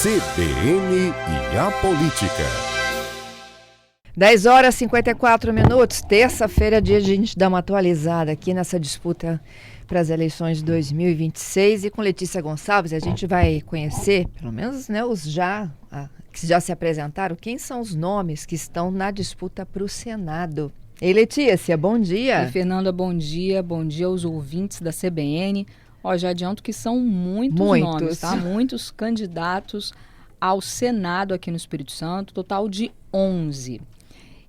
CBN e a Política. 10 horas e 54 minutos, terça-feira, dia de a gente dar uma atualizada aqui nessa disputa para as eleições de 2026. E com Letícia Gonçalves a gente vai conhecer, pelo menos, né, que já se apresentaram, quem são os nomes que estão na disputa para o Senado. Ei, Letícia, bom dia. Ei, Fernanda, bom dia aos ouvintes da CBN. Já adianto que são muitos nomes, tá? Muitos candidatos ao Senado aqui no Espírito Santo, total de 11.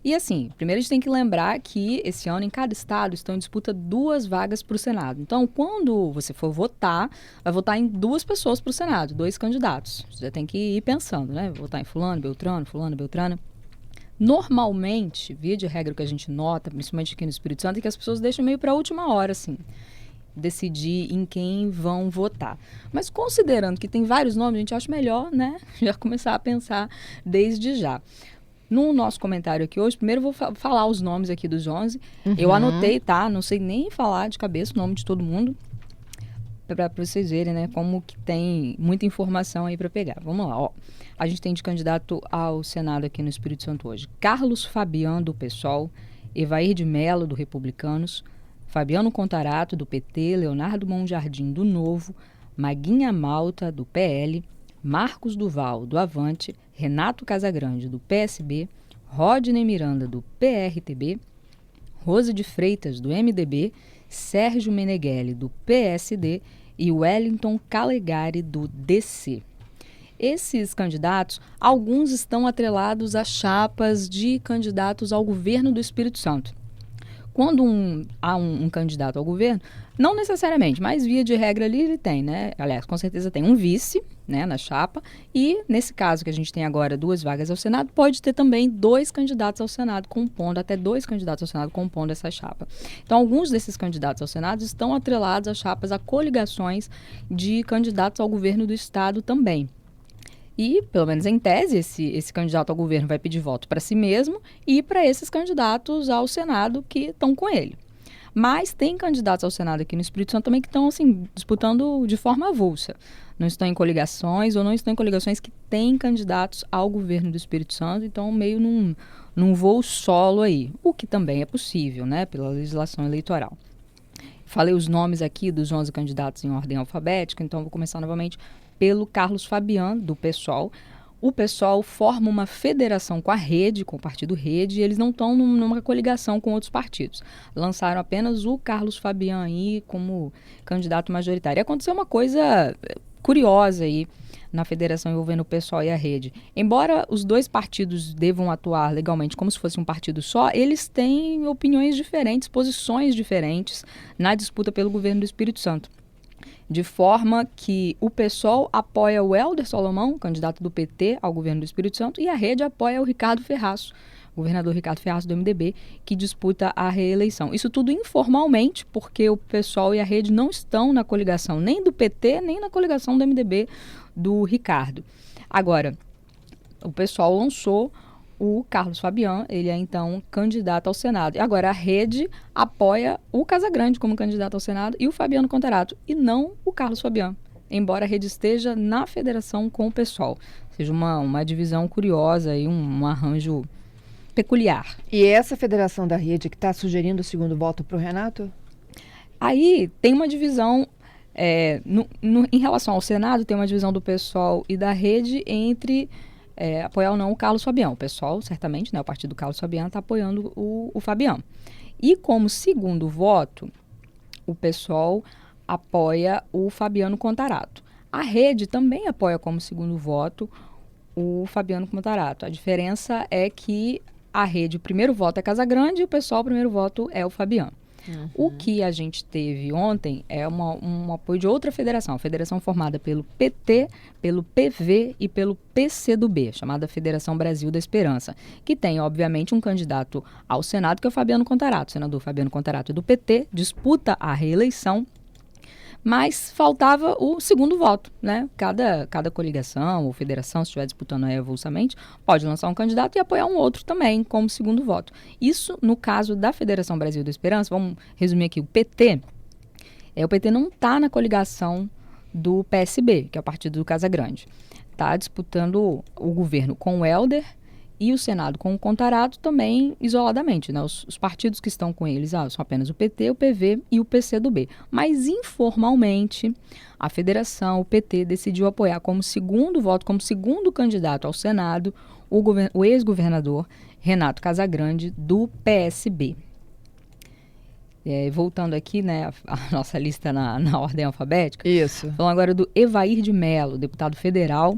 E assim, primeiro a gente tem que lembrar que esse ano em cada estado estão em disputa 2 vagas para o Senado. Então, quando você for votar, vai votar em 2 pessoas para o Senado, 2 candidatos. Você já tem que ir pensando, né? Votar em fulano, Beltrano. Normalmente, via de regra que a gente nota, principalmente aqui no Espírito Santo, é que as pessoas deixam meio para a última hora, assim, decidir em quem vão votar. Mas considerando que tem vários nomes, a gente acha melhor, né, já começar a pensar desde já. No nosso comentário aqui hoje, primeiro eu vou falar os nomes aqui dos 11. Eu anotei, tá? Não sei nem falar de cabeça o nome de todo mundo, para vocês verem, né, como que tem muita informação aí para pegar. Vamos lá, ó. A gente tem de candidato ao Senado aqui no Espírito Santo hoje: Carlos Fabian, do PSOL, Evair de Mello, do Republicanos, Fabiano Contarato, do PT, Leonardo Monjardim, do Novo, Maguinha Malta, do PL, Marcos Duval, do Avante, Renato Casagrande, do PSB, Rodney Miranda, do PRTB, Rose de Freitas, do MDB, Sérgio Meneghelli, do PSD e Wellington Calegari, do DC. Esses candidatos, alguns estão atrelados a chapas de candidatos ao governo do Espírito Santo. Quando há um candidato ao governo, não necessariamente, mas via de regra ali ele tem, né? Aliás, com certeza tem um vice, né, na chapa. E nesse caso que a gente tem agora 2 vagas ao Senado, pode ter também 2 candidatos ao Senado compondo, até 2 candidatos ao Senado compondo essa chapa. Então, alguns desses candidatos ao Senado estão atrelados a chapas, a coligações de candidatos ao governo do Estado também. E, pelo menos em tese, esse candidato ao governo vai pedir voto para si mesmo e para esses candidatos ao Senado que estão com ele. Mas tem candidatos ao Senado aqui no Espírito Santo também que estão, assim, disputando de forma avulsa. Não estão em coligações ou não estão em coligações que têm candidatos ao governo do Espírito Santo, então meio num voo solo aí, o que também é possível, né, pela legislação eleitoral. Falei os nomes aqui dos 11 candidatos em ordem alfabética, então vou começar novamente pelo Carlos Fabian, do PSOL. O PSOL forma uma federação com a Rede, com o partido Rede, e eles não estão numa coligação com outros partidos. Lançaram apenas o Carlos Fabian aí como candidato majoritário. E aconteceu uma coisa curiosa aí na federação envolvendo o PSOL e a Rede. Embora os 2 partidos devam atuar legalmente como se fosse um partido só, eles têm opiniões diferentes, posições diferentes na disputa pelo governo do Espírito Santo. De forma que o PSOL apoia o Hélder Solomão, candidato do PT ao governo do Espírito Santo, e a Rede apoia o Ricardo Ferraço, o governador Ricardo Ferraço do MDB, que disputa a reeleição. Isso tudo informalmente, porque o PSOL e a Rede não estão na coligação nem do PT, nem na coligação do MDB do Ricardo. Agora, o PSOL lançou o Carlos Fabian, ele é então candidato ao Senado. E agora a Rede apoia o Casagrande como candidato ao Senado e o Fabiano Contarato, e não o Carlos Fabian, embora a Rede esteja na federação com o PSOL. Ou seja, uma divisão curiosa e um arranjo peculiar. E essa federação da Rede que está sugerindo o segundo voto para o Renato? Aí tem uma divisão, em relação ao Senado, tem uma divisão do PSOL e da Rede entre apoiar ou não o Carlos Fabian. O PSOL, certamente, né, o partido do Carlos Fabian está apoiando o Fabian. E como segundo voto, o PSOL apoia o Fabiano Contarato. A Rede também apoia como segundo voto o Fabiano Contarato. A diferença é que a Rede, o primeiro voto é Casagrande, e o PSOL, o primeiro voto é o Fabian. O que a gente teve ontem é um apoio de outra federação, a federação formada pelo PT, pelo PV e pelo PCdoB, chamada Federação Brasil da Esperança, que tem, obviamente, um candidato ao Senado, que é o Fabiano Contarato. O senador Fabiano Contarato é do PT, disputa a reeleição, mas faltava o segundo voto, né? Cada coligação ou federação, se estiver disputando avulsamente, pode lançar um candidato e apoiar um outro também como segundo voto. Isso, no caso da Federação Brasil da Esperança, vamos resumir aqui, o PT não está na coligação do PSB, que é o partido do Casagrande. Está disputando o governo com o Helder e o Senado com o Contarato também isoladamente, né? Os partidos que estão com eles são apenas o PT, o PV e o PCdoB. Mas informalmente, a federação, o PT, decidiu apoiar como segundo voto, como segundo candidato ao Senado, o ex-governador Renato Casagrande, do PSB. Voltando aqui, né, a nossa lista na ordem alfabética. Isso. Falando agora do Evair de Mello, deputado federal,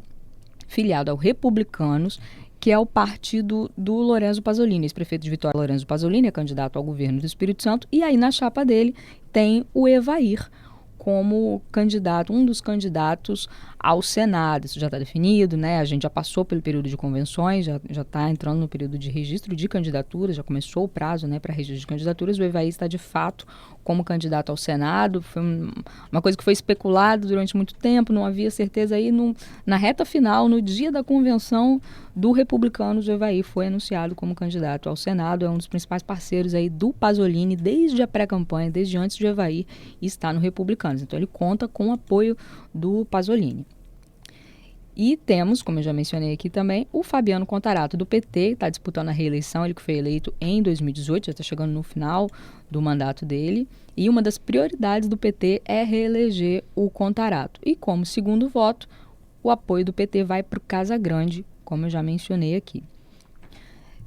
filiado ao Republicanos, que é o partido do Lorenzo Pasolini, ex-prefeito de Vitória, Lorenzo Pasolini, é candidato ao governo do Espírito Santo, e aí na chapa dele tem o Evair como candidato, um dos candidatos ao Senado. Isso já está definido, né? A gente já passou pelo período de convenções, já está entrando no período de registro de candidaturas, já começou o prazo, né, para registro de candidaturas. O Evair está de fato como candidato ao Senado. Foi uma coisa que foi especulada durante muito tempo, não havia certeza aí. Na reta final, no dia da convenção do Republicanos, o Evair foi anunciado como candidato ao Senado. É um dos principais parceiros aí do Pasolini desde a pré-campanha, desde antes de Evair estar no Republicanos. Então ele conta com o apoio do Pasolini. E temos, como eu já mencionei aqui também, o Fabiano Contarato, do PT, está disputando a reeleição, ele que foi eleito em 2018, já está chegando no final do mandato dele. E uma das prioridades do PT é reeleger o Contarato. E como segundo voto, o apoio do PT vai para o Casagrande, como eu já mencionei aqui.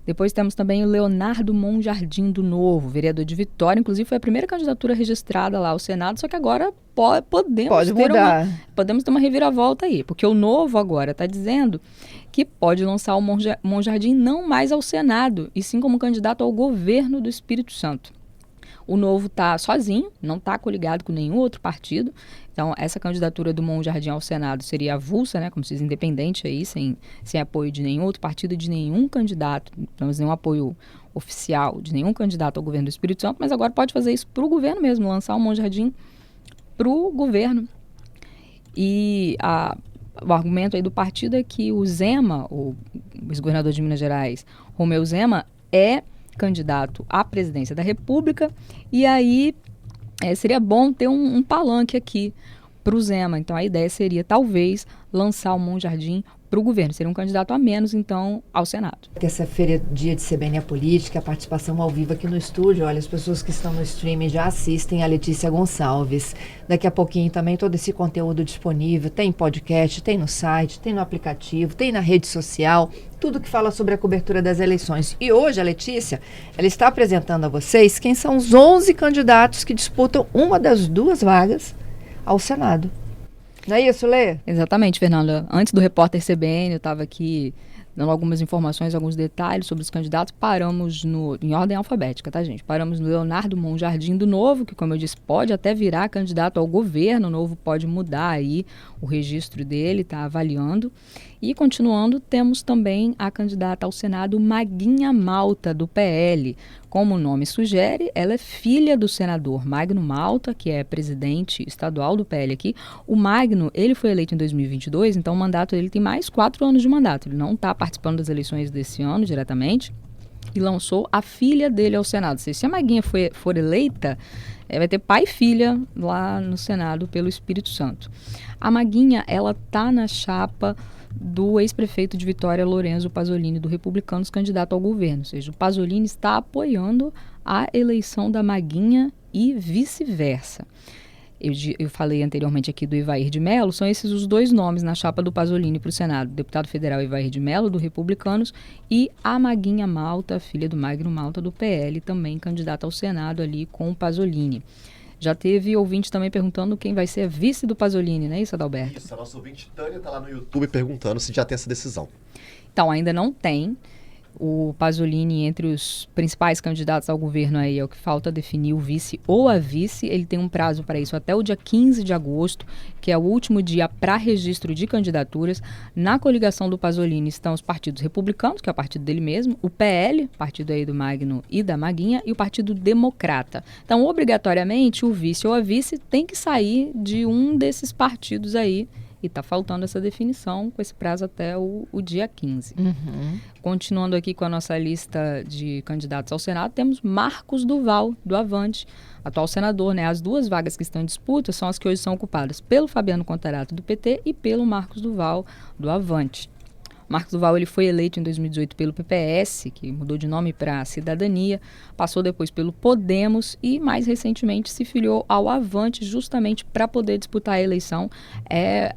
Depois temos também o Leonardo Monjardim do Novo, vereador de Vitória. Inclusive foi a primeira candidatura registrada lá ao Senado, só que agora podemos ter uma reviravolta aí. Porque o Novo agora está dizendo que pode lançar o Monjardim não mais ao Senado, e sim como candidato ao governo do Espírito Santo. O Novo está sozinho, não está coligado com nenhum outro partido. Então, essa candidatura do Monjardim ao Senado seria avulsa, né, como se diz, independente aí, sem apoio de nenhum outro partido, de nenhum candidato, não nenhum apoio oficial de nenhum candidato ao governo do Espírito Santo, mas agora pode fazer isso para o governo mesmo, lançar o Monjardim para o governo. E o argumento aí do partido é que o Zema, o ex-governador de Minas Gerais, Romeu Zema, é candidato à presidência da República, e aí seria bom ter um palanque aqui para o Zema. Então a ideia seria talvez lançar o Monjardim para o governo, seria um candidato a menos então ao Senado. Terça-feira é dia de CBN Política, a participação ao vivo aqui no estúdio. Olha, as pessoas que estão no streaming já assistem a Letícia Gonçalves. Daqui a pouquinho também todo esse conteúdo disponível, tem podcast, tem no site, tem no aplicativo, tem na rede social, tudo que fala sobre a cobertura das eleições. E hoje a Letícia, ela está apresentando a vocês quem são os 11 candidatos que disputam uma das duas vagas ao Senado. Não é isso, Lê? Exatamente, Fernanda. Antes do repórter CBN, eu estava aqui dando algumas informações, alguns detalhes sobre os candidatos. Paramos em ordem alfabética, tá, gente? Paramos no Leonardo Monjardim do Novo, que, como eu disse, pode até virar candidato ao governo. O Novo pode mudar aí o registro dele, tá avaliando. E, continuando, temos também a candidata ao Senado, Maguinha Malta, do PL. Como o nome sugere, ela é filha do senador Magno Malta, que é presidente estadual do PL aqui. O Magno, ele foi eleito em 2022, então o mandato dele tem mais 4 anos de mandato. Ele não está participando das eleições desse ano diretamente e lançou a filha dele ao Senado. Se a Maguinha for eleita, vai ter pai e filha lá no Senado pelo Espírito Santo. A Maguinha, ela está na chapa do ex-prefeito de Vitória, Lorenzo Pasolini, do Republicanos, candidato ao governo. Ou seja, o Pasolini está apoiando a eleição da Maguinha e vice-versa. Eu falei anteriormente aqui do Evair de Mello, são esses os dois nomes na chapa do Pasolini para o Senado. O deputado federal Evair de Mello, do Republicanos, e a Maguinha Malta, filha do Magno Malta, do PL, também candidata ao Senado ali com o Pasolini. Já teve ouvinte também perguntando quem vai ser a vice do Pasolini, não é isso, Adalberto? Isso, a nossa ouvinte Tânia está lá no YouTube perguntando se já tem essa decisão. Então, ainda não tem. O Pasolini, entre os principais candidatos ao governo aí, é o que falta definir o vice ou a vice. Ele tem um prazo para isso até o dia 15 de agosto, que é o último dia para registro de candidaturas. Na coligação do Pasolini estão os partidos republicanos, que é o partido dele mesmo, o PL, partido aí do Magno e da Maguinha, e o Partido Democrata. Então, obrigatoriamente, o vice ou a vice tem que sair de um desses partidos aí e está faltando essa definição com esse prazo até o dia 15. Continuando aqui com a nossa lista de candidatos ao Senado, temos Marcos Duval, do Avante, atual senador, né? As duas vagas que estão em disputa são as que hoje são ocupadas pelo Fabiano Contarato, do PT, e pelo Marcos Duval, do Avante. Marcos Duval ele foi eleito em 2018 pelo PPS, que mudou de nome para Cidadania, passou depois pelo Podemos e mais recentemente se filiou ao Avante justamente para poder disputar a eleição,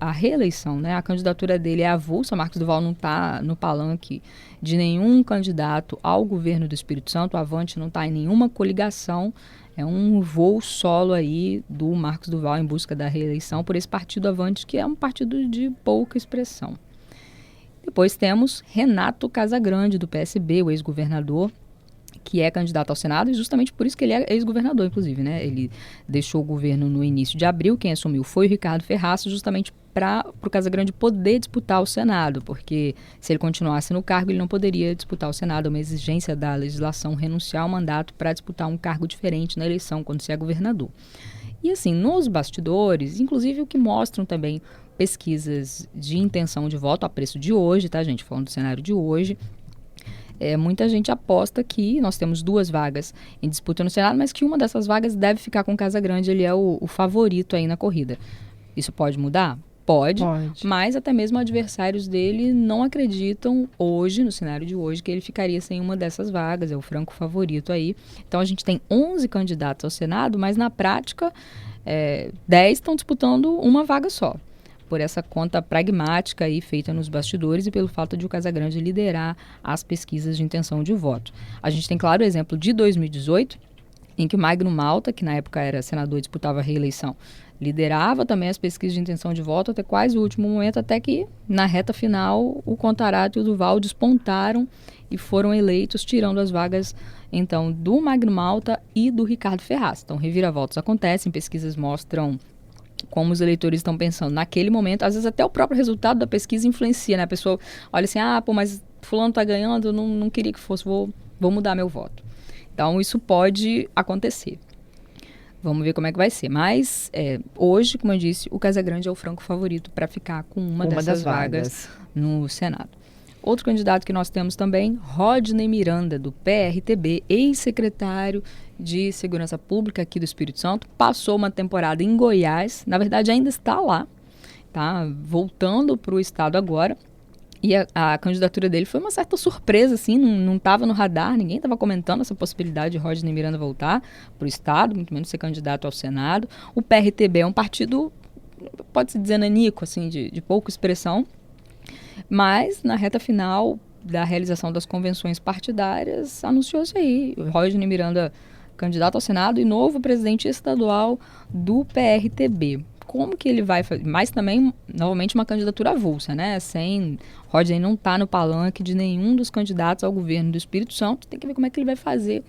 a reeleição, né? A candidatura dele é avulsa. Marcos Duval não está no palanque de nenhum candidato ao governo do Espírito Santo, o Avante não está em nenhuma coligação, é um voo solo aí do Marcos Duval em busca da reeleição por esse partido Avante, que é um partido de pouca expressão. Depois temos Renato Casagrande, do PSB, o ex-governador, que é candidato ao Senado, e justamente por isso que ele é ex-governador, inclusive, né? Ele deixou o governo no início de abril, quem assumiu foi o Ricardo Ferraz, justamente para o Casagrande poder disputar o Senado, porque se ele continuasse no cargo, ele não poderia disputar o Senado, é uma exigência da legislação renunciar ao mandato para disputar um cargo diferente na eleição, quando se é governador. E assim, nos bastidores, inclusive o que mostram também pesquisas de intenção de voto a preço de hoje, tá, gente? Falando do cenário de hoje, muita gente aposta que nós temos 2 vagas em disputa no Senado, mas que uma dessas vagas deve ficar com o Casagrande, ele é o favorito aí na corrida. Isso pode mudar? Pode, mas até mesmo adversários dele não acreditam hoje, no cenário de hoje, que ele ficaria sem uma dessas vagas, é o franco favorito aí. Então a gente tem 11 candidatos ao Senado, mas na prática 10 estão disputando uma vaga só, por essa conta pragmática aí feita nos bastidores e pelo fato de o Casagrande liderar as pesquisas de intenção de voto. A gente tem, claro, o exemplo de 2018, em que o Magno Malta, que na época era senador e disputava a reeleição, liderava também as pesquisas de intenção de voto até quase o último momento, até que na reta final o Contarato e o Duval despontaram e foram eleitos, tirando as vagas então do Magno Malta e do Ricardo Ferraz. Então reviravoltas acontecem, pesquisas mostram como os eleitores estão pensando naquele momento. Às vezes até o próprio resultado da pesquisa influencia, né? A pessoa olha assim, mas fulano tá ganhando, eu não queria que fosse, vou mudar meu voto. Então isso pode acontecer. Vamos ver como é que vai ser. Mas hoje, como eu disse, o Casagrande é o franco favorito para ficar com uma dessas vagas no Senado. Outro candidato que nós temos também, Rodney Miranda, do PRTB, ex-secretário de Segurança Pública aqui do Espírito Santo, passou uma temporada em Goiás, na verdade ainda está lá, tá voltando para o estado agora, e a candidatura dele foi uma certa surpresa, assim, não estava no radar, ninguém estava comentando essa possibilidade de Rodney Miranda voltar para o estado, muito menos ser candidato ao Senado. O PRTB é um partido, pode-se dizer, nanico, assim, de pouca expressão, mas na reta final da realização das convenções partidárias, anunciou-se aí o Rodney Miranda candidato ao Senado e novo presidente estadual do PRTB. Como que ele vai fazer? Mas também, novamente, uma candidatura avulsa, né? Rodney não está no palanque de nenhum dos candidatos ao governo do Espírito Santo. Tem que ver como é que ele vai fazer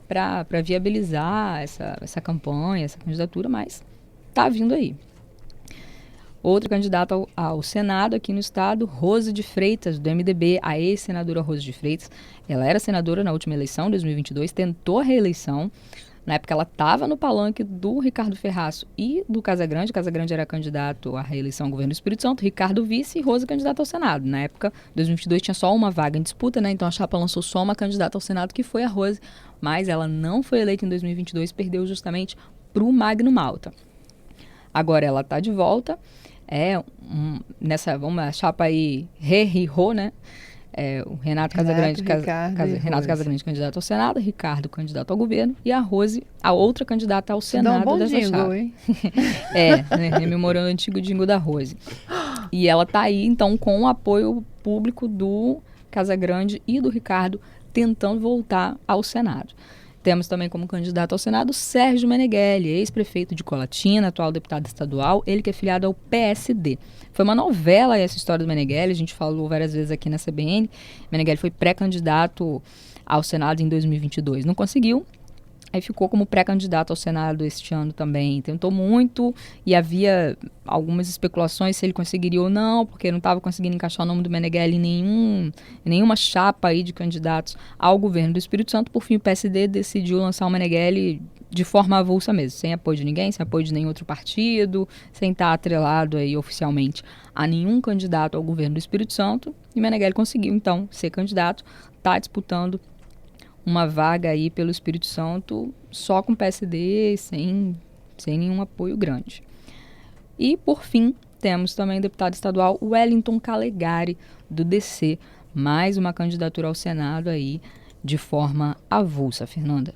para viabilizar essa campanha, essa candidatura, mas está vindo aí. Outro candidato ao Senado aqui no estado, Rose de Freitas, do MDB, a ex-senadora Rose de Freitas. Ela era senadora na última eleição, 2022, tentou a reeleição. Na época ela estava no palanque do Ricardo Ferraz e do Casagrande. Casagrande era candidato à reeleição ao governo do Espírito Santo, Ricardo vice e Rose candidata ao Senado. Na época, 2022, tinha só uma vaga em disputa, né? Então a chapa lançou só uma candidata ao Senado, que foi a Rose, mas ela não foi eleita em 2022, perdeu justamente para o Magno Malta. Agora ela está de volta. Nessa chapa aí, né? O Renato Casagrande, candidato ao Senado, Ricardo, candidato ao governo, e a Rose, a outra candidata ao Senado dessa chapa. Hein? Rememorando o antigo jingle da Rose. E ela está aí, então, com o apoio público do Casagrande e do Ricardo, tentando voltar ao Senado. Temos também como candidato ao Senado Sérgio Meneghelli, ex-prefeito de Colatina, atual deputado estadual, ele que é filiado ao PSD. Foi uma novela essa história do Meneghelli, a gente falou várias vezes aqui na CBN. Meneghelli foi pré-candidato ao Senado em 2022, não conseguiu. Aí ficou como pré-candidato ao Senado este ano também. Tentou muito e havia algumas especulações se ele conseguiria ou não, porque não estava conseguindo encaixar o nome do Meneghel em nenhuma chapa aí de candidatos ao governo do Espírito Santo. Por fim, o PSD decidiu lançar o Meneghel de forma avulsa mesmo, sem apoio de ninguém, sem apoio de nenhum outro partido, sem estar atrelado aí oficialmente a nenhum candidato ao governo do Espírito Santo. E Meneghel conseguiu, então, ser candidato, está disputando uma vaga aí pelo Espírito Santo só com PSD, sem nenhum apoio grande. E, por fim, temos também o deputado estadual Wellington Calegari, do DC, mais uma candidatura ao Senado aí de forma avulsa, Fernanda.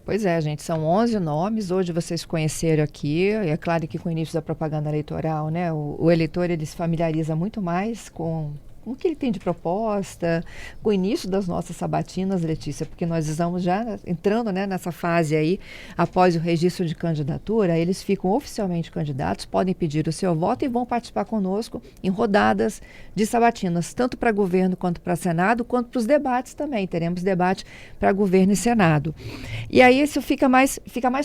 Pois é, gente, são 11 nomes, hoje vocês conheceram aqui, e é claro que com o início da propaganda eleitoral, né, o eleitor ele se familiariza muito mais com o que ele tem de proposta, com o início das nossas sabatinas, Letícia, porque nós estamos já entrando, né, nessa fase aí, após o registro de candidatura, eles ficam oficialmente candidatos, podem pedir o seu voto e vão participar conosco em rodadas de sabatinas, tanto para governo quanto para Senado, quanto para os debates também, teremos debate para governo e Senado. E aí isso fica mais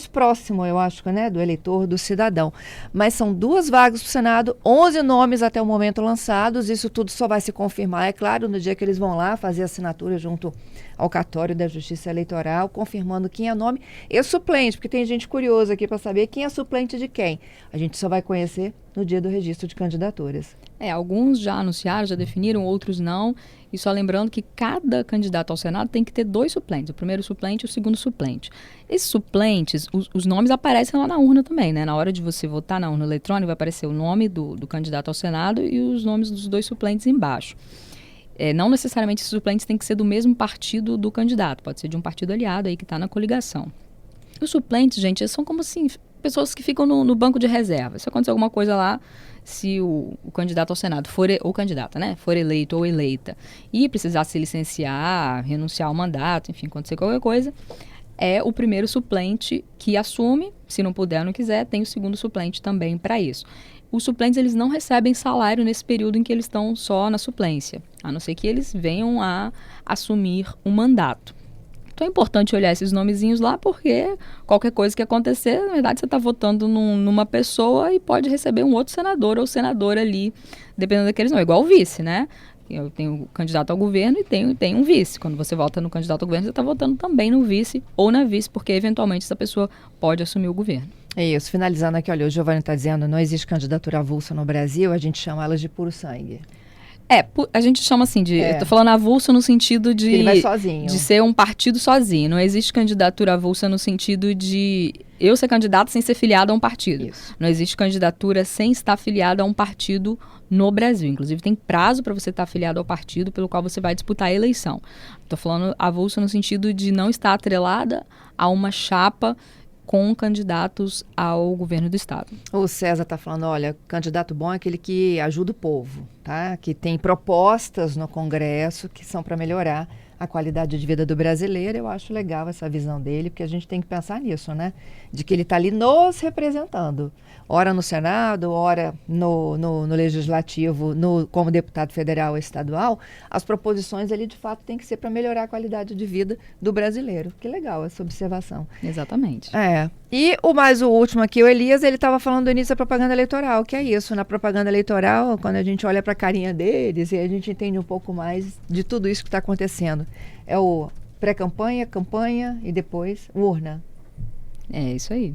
próximo, eu acho, né, do eleitor, do cidadão. Mas são 2 vagas para o Senado, 11 nomes até o momento lançados, isso tudo só vai se confirmar, é claro, no dia que eles vão lá fazer assinatura junto ao cartório da Justiça Eleitoral, confirmando quem é o nome e suplente, porque tem gente curiosa aqui para saber quem é suplente de quem. A gente só vai conhecer no dia do registro de candidaturas. Alguns já anunciaram, já definiram, outros não. E só lembrando que cada candidato ao Senado tem que ter 2 suplentes, o primeiro suplente e o segundo suplente. Esses suplentes, os nomes aparecem lá na urna também, né? Na hora de você votar na urna eletrônica, vai aparecer o nome do candidato ao Senado e os nomes dos 2 suplentes embaixo. Não necessariamente esses suplentes têm que ser do mesmo partido do candidato, pode ser de um partido aliado aí que está na coligação. Os suplentes, gente, são como assim, pessoas que ficam no banco de reserva. Se acontecer alguma coisa lá, se o candidato ao Senado ou candidata, né, for eleito ou eleita e precisar se licenciar, renunciar ao mandato, enfim, acontecer qualquer coisa, é o primeiro suplente que assume. Se não puder, não quiser, tem o segundo suplente também para isso. Os suplentes, eles não recebem salário nesse período em que eles estão só na suplência, a não ser que eles venham a assumir um mandato. Então é importante olhar esses nomezinhos lá, porque qualquer coisa que acontecer, na verdade você está votando numa pessoa e pode receber um outro senador ou senadora ali, dependendo daqueles nomes. Igual o vice, né? Eu tenho o candidato ao governo e tenho um vice. Quando você vota no candidato ao governo, você está votando também no vice ou na vice, porque eventualmente essa pessoa pode assumir o governo. É isso. Finalizando aqui, olha, o Giovanni está dizendo, não existe candidatura avulsa no Brasil, a gente chama elas de puro sangue. A gente chama assim de... Eu tô falando avulso no sentido de... Ele vai sozinho. De ser um partido sozinho. Não existe candidatura avulsa no sentido de eu ser candidato sem ser filiado a um partido. Isso. Não existe candidatura sem estar filiado a um partido no Brasil. Inclusive, tem prazo para você estar afiliado ao partido pelo qual você vai disputar a eleição. Estou falando avulso no sentido de não estar atrelada a uma chapa com candidatos ao governo do estado. O César está falando, olha, candidato bom é aquele que ajuda o povo, tá? Que tem propostas no Congresso que são para melhorar a qualidade de vida do brasileiro. Eu acho legal essa visão dele, porque a gente tem que pensar nisso, né? De que ele está ali nos representando. Ora no Senado, ora no Legislativo, como deputado federal ou estadual, as proposições ali de fato têm que ser para melhorar a qualidade de vida do brasileiro. Que legal essa observação. Exatamente. E o último aqui, o Elias, ele estava falando do início da propaganda eleitoral, que é isso, na propaganda eleitoral, quando a gente olha para a carinha deles e a gente entende um pouco mais de tudo isso que está acontecendo. É o pré-campanha, campanha e depois urna. É isso aí.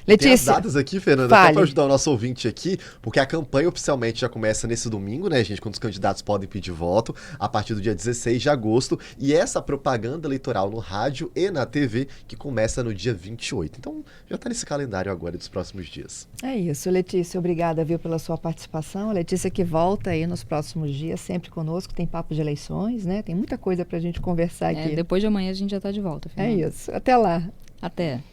Letícia, tem as datas aqui, Fernanda, fale. só para ajudar o nosso ouvinte aqui, porque a campanha oficialmente já começa nesse domingo, né, gente, quando os candidatos podem pedir voto, a partir do dia 16 de agosto, e essa propaganda eleitoral no rádio e na TV, que começa no dia 28. Então, já está nesse calendário agora dos próximos dias. É isso, Letícia, obrigada, viu, pela sua participação. Letícia que volta aí nos próximos dias, sempre conosco, tem papo de eleições, né, tem muita coisa para a gente conversar aqui. Depois de amanhã a gente já está de volta, Fernanda. É isso, até lá. Até.